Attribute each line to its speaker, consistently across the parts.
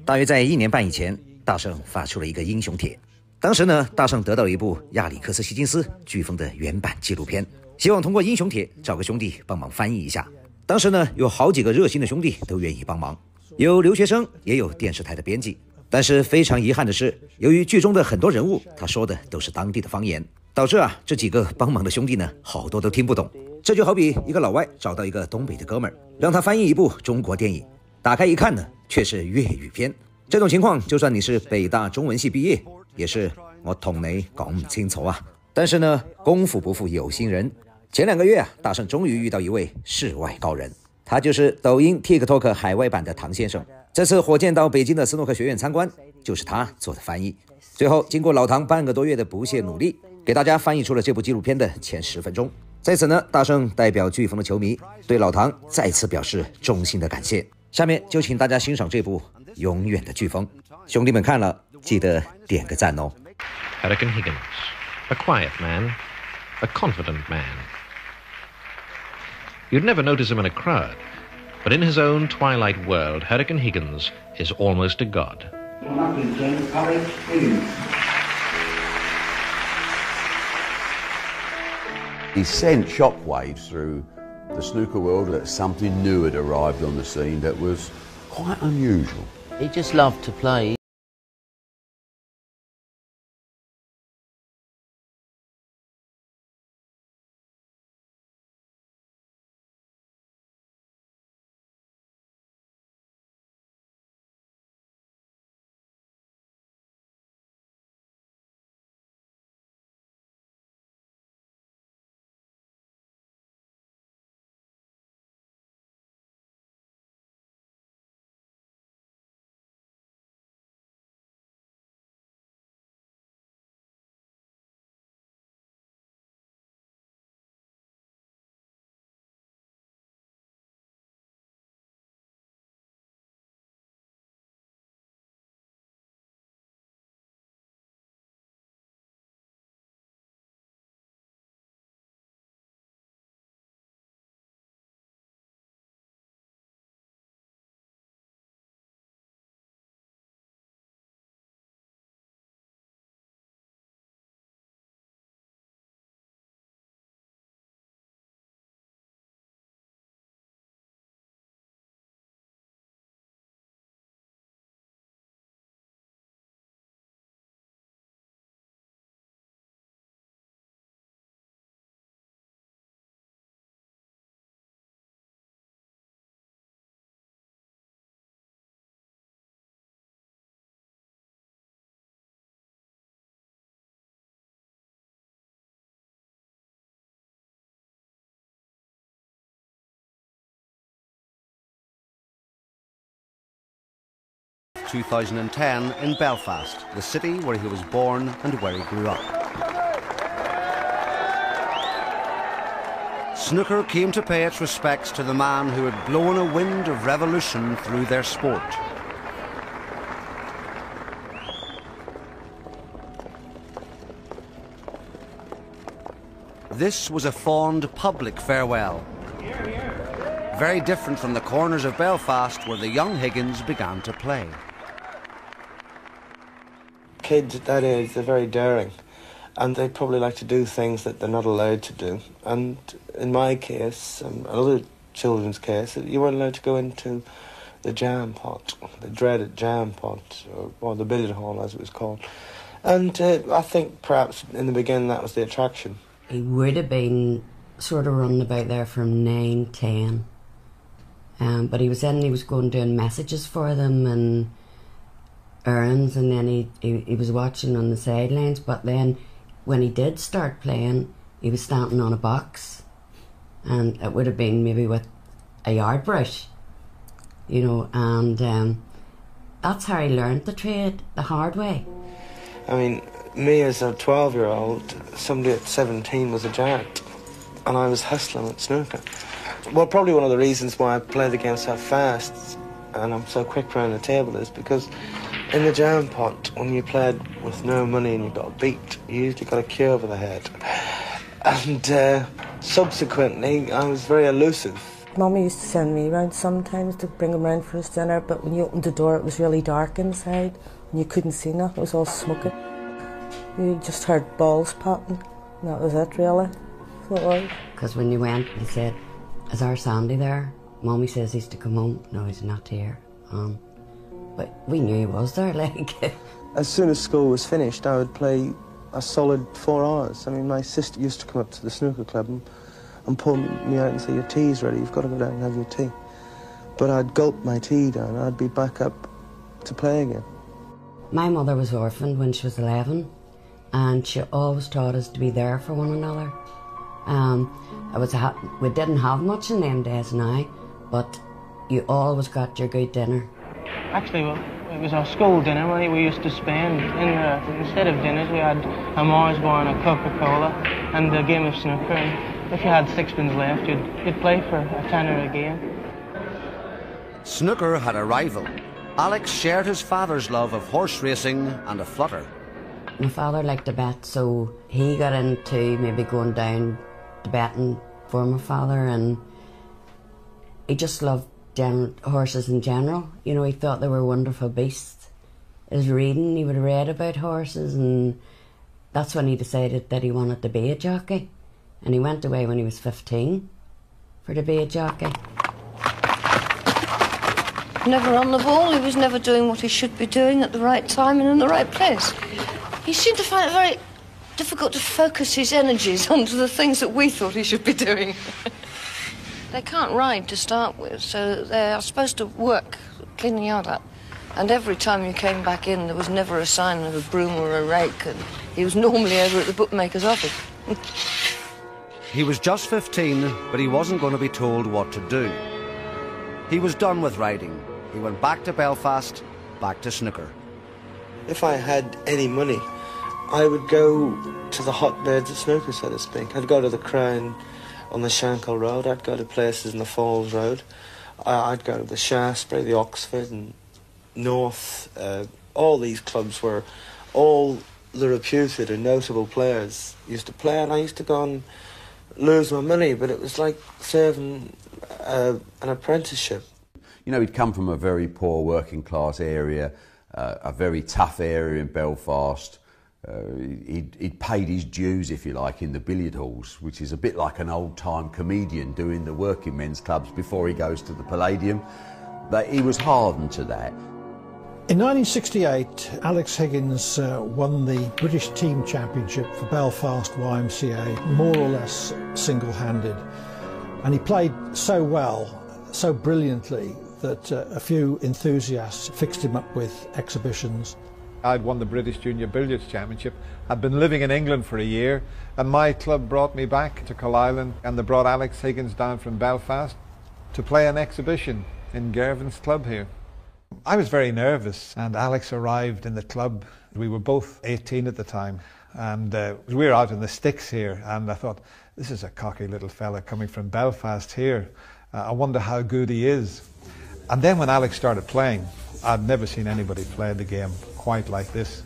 Speaker 1: 大约在1年半以前，大圣发出了一个英雄帖。当时呢，大圣得到了一部亚里克斯·希金斯飓风的原版纪录片，希望通过英雄帖找个兄弟帮忙翻译一下。当时呢，有好几个热心的兄弟都愿意帮忙，有留学生，也有电视台的编辑。但是非常遗憾的是，由于剧中的很多人物他说的都是当地的方言，导致这几个帮忙的兄弟呢，好多都听不懂。这就好比一个老外找到一个东北的哥们儿，让他翻译一部中国电影，打开一看呢，却是粤语片。这种情况，就算你是北大中文系毕业，也是我同你講唔清楚啊。但是呢，功夫不負有心人。前2个月大圣终于遇到一位世外高人，他就是抖音 TikTok 海外版的唐先生。这次火箭到北京的斯诺克学院参观，就是他做的翻译。最后，经过老唐半个多月的不懈努力，给大家翻译出了这部纪录片的前10分钟。在此呢，大圣代表飓风的球迷对老唐再次表示衷心的感谢。下面就请大家欣赏这部《永远的飓风》，兄弟们看了记得点个赞哦。
Speaker 2: Hurricane Higgins, a quiet man, a confident man. You'd never notice him in a crowd, but in his own twilight world, Hurricane Higgins is almost a god.
Speaker 3: He sent shockwaves through the snooker world that something new had arrived on the scene that was quite unusual.
Speaker 4: He just loved to play.
Speaker 5: In 2010 in Belfast, the city where he was born and where he grew up. Snooker came to pay its respects to the man who had blown a wind of revolution through their sport. This was a fond public farewell. Very different from the corners of Belfast where the young Higgins began to play.
Speaker 6: Kids at that age, they're very daring, and they probably like to do things that they're not allowed to do. And in my case, and other children's case, you weren't allowed to go into the jam pot, the dreaded jam pot, or the billiard hall as it was called. And I think perhaps in the beginning that was the attraction.
Speaker 7: He would have been sort of running about there from 9, 10. But he was going doing messages for them and errands, and then he was watching on the sidelines. But then when he did start playing, he was standing on a box, and it would have been maybe with a yard brush, and that's how he learned the trade the hard way.
Speaker 6: I mean, me as a 12-year-old, somebody at 17 was a giant, and I was hustling at snooker. Well, probably one of the reasons why I play the game so fast and I'm so quick around the table is because in the jam pot, when you played with no money and you got beat, you usually got a cue over the head. And subsequently, I was very elusive.
Speaker 8: Mummy used to send me round sometimes to bring him round for his dinner, but when you opened the door it was really dark inside and you couldn't see nothing, it was all smoky. You just heard balls popping, and that was it really. So it was.
Speaker 7: Because when you went, he said, "Is our Sandy there? Mummy says he's to come home." "No, he's not here." But we knew he was there, like.
Speaker 6: As soon as school was finished, I would play a solid 4 hours. I mean, my sister used to come up to the snooker club and pull me out and say, "Your tea's ready, you've got to go down and have your tea." But I'd gulp my tea down and I'd be back up to play again.
Speaker 7: My mother was orphaned when she was 11, and she always taught us to be there for one another. We didn't have much in them days now, but you always got your good dinner.
Speaker 9: Actually, well, it was our school dinner money we used to spend. Instead of dinners, we had a Mars bar and a Coca-Cola and a game of snooker. And if you had sixpence left, you'd play for a tenner a game.
Speaker 5: Snooker had a rival. Alex shared his father's love of horse racing and a flutter.
Speaker 7: My father liked to bet, so he got into maybe going down to betting for my father, and he just loved horses in general. You know, he thought they were wonderful beasts. His reading, he would have read about horses, and that's when he decided that he wanted to be a jockey. And he went away when he was 15 for to be a jockey.
Speaker 10: Never on the ball, he was never doing what he should be doing at the right time and in the right place. He seemed to find it very difficult to focus his energies onto the things that we thought he should be doing. They can't ride to start with, so they are supposed to work, clean the yard up. And every time you came back in, there was never a sign of a broom or a rake, and he was normally over at the bookmaker's office.
Speaker 5: He was just 15, but he wasn't going to be told what to do. He was done with riding. He went back to Belfast, back to snooker.
Speaker 6: If I had any money, I would go to the hotbeds of snooker, so to speak. I'd go to the Crown on the Shankill Road. I'd go to places in the Falls Road. I'd go to the Shaftesbury, the Oxford and North. All these clubs where all the reputed and notable players used to play, and I used to go and lose my money, but it was like serving an apprenticeship.
Speaker 3: You know, he'd come from a very poor working class area, a very tough area in Belfast. He'd paid his dues, if you like, in the billiard halls, which is a bit like an old-time comedian doing the working men's clubs before he goes to the Palladium. But he was hardened to that.
Speaker 11: In 1968, Alex Higgins won the British Team Championship for Belfast YMCA, more or less single-handed. And he played so well, so brilliantly, that a few enthusiasts fixed him up with exhibitions.
Speaker 12: I'd won the British Junior Billiards Championship. I'd been living in England for a year, and my club brought me back to Cull Island, and they brought Alex Higgins down from Belfast to play an exhibition in Gervin's club here. I was very nervous, and Alex arrived in the club. We were both 18 at the time, and we were out in the sticks here, and I thought, this is a cocky little fella coming from Belfast here. I wonder how good he is. And then when Alex started playing, I'd never seen anybody play the game quite like this.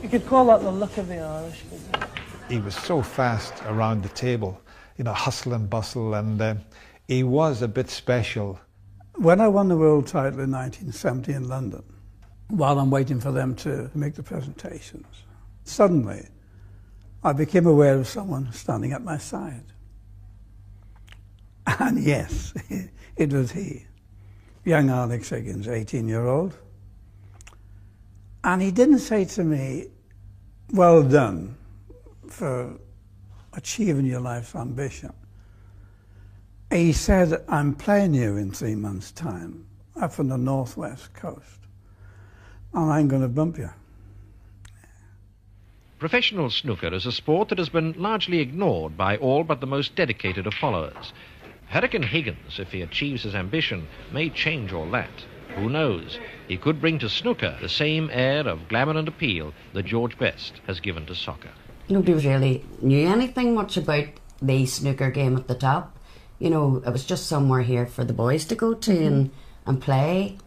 Speaker 9: You could call that the look of the Irish.
Speaker 12: He was so fast around the table, you know, hustle and bustle, and he was a bit special.
Speaker 13: When I won the world title in 1970 in London, while I'm waiting for them to make the presentations, suddenly I became aware of someone standing at my side. And yes, it was he, young Alex Higgins, 18-year-old. And he didn't say to me, well done for achieving your life's ambition. He said, I'm playing you in 3 months' time up on the northwest coast, and I'm going to bump you.
Speaker 2: Professional snooker is a sport that has been largely ignored by all but the most dedicated of followers. Hurricane Higgins, if he achieves his ambition, may change all that. Who knows? He could bring to snooker the same air of glamour and appeal that George Best has given to soccer.
Speaker 7: Nobody really knew anything much about the snooker game at the top. You know, it was just somewhere here for the boys to go to and play.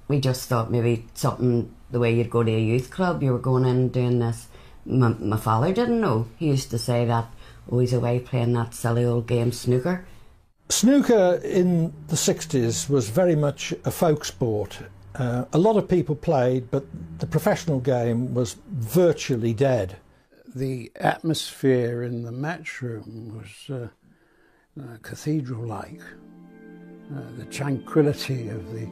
Speaker 7: We just thought maybe something the way you'd go to a youth club, you were going in doing this. My father didn't know. He used to say that, oh, he's away playing that silly old game snooker.
Speaker 11: Snooker in the 60s was very much a folk sport. A lot of people played, but the professional game was virtually dead.
Speaker 14: The atmosphere in the match room was cathedral-like. The tranquility of the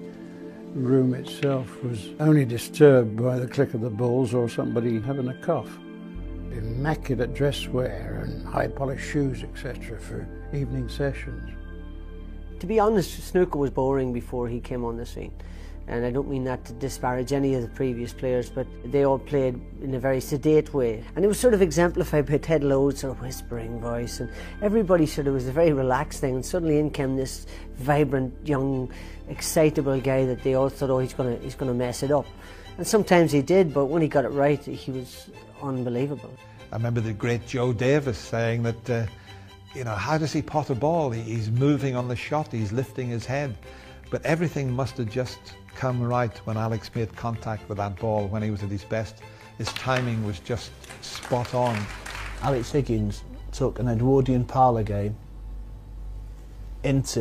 Speaker 14: room itself was only disturbed by the click of the balls or somebody having a cough. Immaculate dress wear and high-polished shoes, etc. for evening sessions.
Speaker 15: To be honest, snooker was boring before he came on the scene. And I don't mean that to disparage any of the previous players, but they all played in a very sedate way. And it was sort of exemplified by Ted Lowe's sort of whispering voice, and everybody sort of was a very relaxed thing, and suddenly in came this vibrant, young, excitable guy that they all thought, oh, he's gonna mess it up. And sometimes he did, but when he got it right, he was unbelievable.
Speaker 12: I remember the great Joe Davis saying that, you know, how does he pot a ball? He's moving on the shot, he's lifting his head. But everything must have just come right when Alex made contact with that ball when he was at his best. His timing was just spot on.
Speaker 16: Alex Higgins took an Edwardian parlour game into